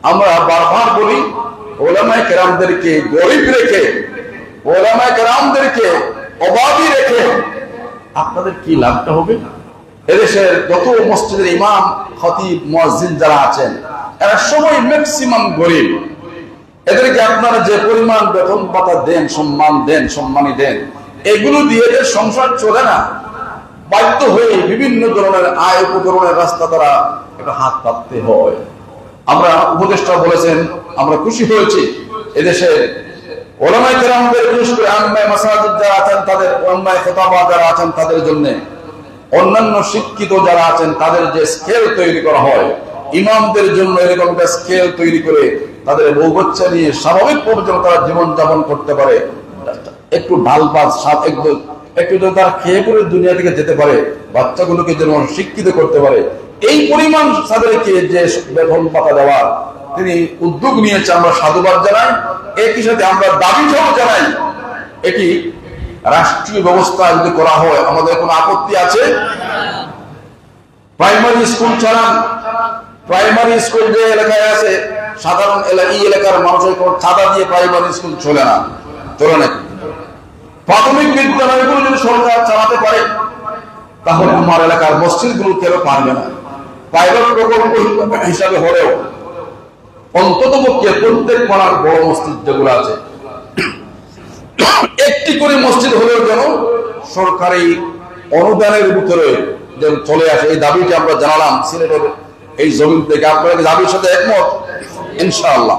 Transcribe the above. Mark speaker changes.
Speaker 1: আমরা বারবার বলি ওলামায়ে কেরামদেরকে গরিব রেখে, ওলামায়ে কেরামদেরকে অভাবী রেখে আপনাদের কি লাভটা হবে? এদেশের যত মসজিদের ইমাম, খতিব, মুয়াজ্জিন যারা আছেন এরা সবাই ম্যাক্সিমাম গরিব। এদেরকে আপনারা যে পরিমাণ বেতন ভাতা দেন, সম্মান দেন, সম্মানী দেন, এগুলো দিয়ে এদের সংসার চলে না। বাধ্য হয়ে বিভিন্ন ধরনের আয় উপকরণের রাস্তা দ্বারা একটা হাত পাততে হয়। আমরা উপদেষ্টা বলেছেন, আমরা খুশি হয়েছি এদেশে ওলামায়ে কেরামদের, বিশেষ করে আম্মায়ে মাসাজিদ যারা আছেন তাদের, আম্মায়ে খুতাবা যারা আছেন তাদের জন্য, অন্যান্য শিক্ষিত যারা আছেন তাদের যে স্কেল তৈরি করা হয়, ইমামদের জন্য এরকম একটা স্কেল তৈরি করে তাদের বউ বাচ্চা নিয়ে স্বাভাবিক পর্যায়ে তারা জীবন যাপন করতে পারে, একটু ডাল ভাত সাথ একটু তারা খেয়ে পরে দুনিয়া থেকে যেতে পারে, বাচ্চাগুলোকে যেন শিক্ষিত করতে পারে, এই পরিমাণ তাদেরকে যে বেতন পাতা দেওয়ার তিনি উদ্যোগ নিয়েছে, আমরা সাধুবাদ জানাই। একই সাথে আমরা দাবিটাও জানাই, এটি রাষ্ট্রীয় ব্যবস্থা যদি করা হয় আমাদের কোনো আপত্তি আছে? প্রাইমারি স্কুল চালান, প্রাইমারি স্কুল যে এলাকায় আছে সাধারণ এই এলাকার মানুষের কোনো চাঁদা দিয়ে প্রাইমারি স্কুল চলে না, চলে নাকি? প্রাথমিক বিদ্যালয়গুলো যদি সরকার চালাতে পারে তাহলে আমার এলাকার মসজিদগুলো কেন পারবে না? প্রাইভেট প্রকল্প হিসাবে হলেও অন্তত পক্ষে প্রত্যেক পাড়ার বড় মসজিদ যেগুলো আছে একটি করে মসজিদ হলেও যেন সরকারি অনুদানের ভিতরে যেন চলে আসে, এই দাবিটি আমরা জানালাম সিলেটের এই জমিন থেকে। আপনারা দাবির সাথে একমত ইনশাআল্লাহ?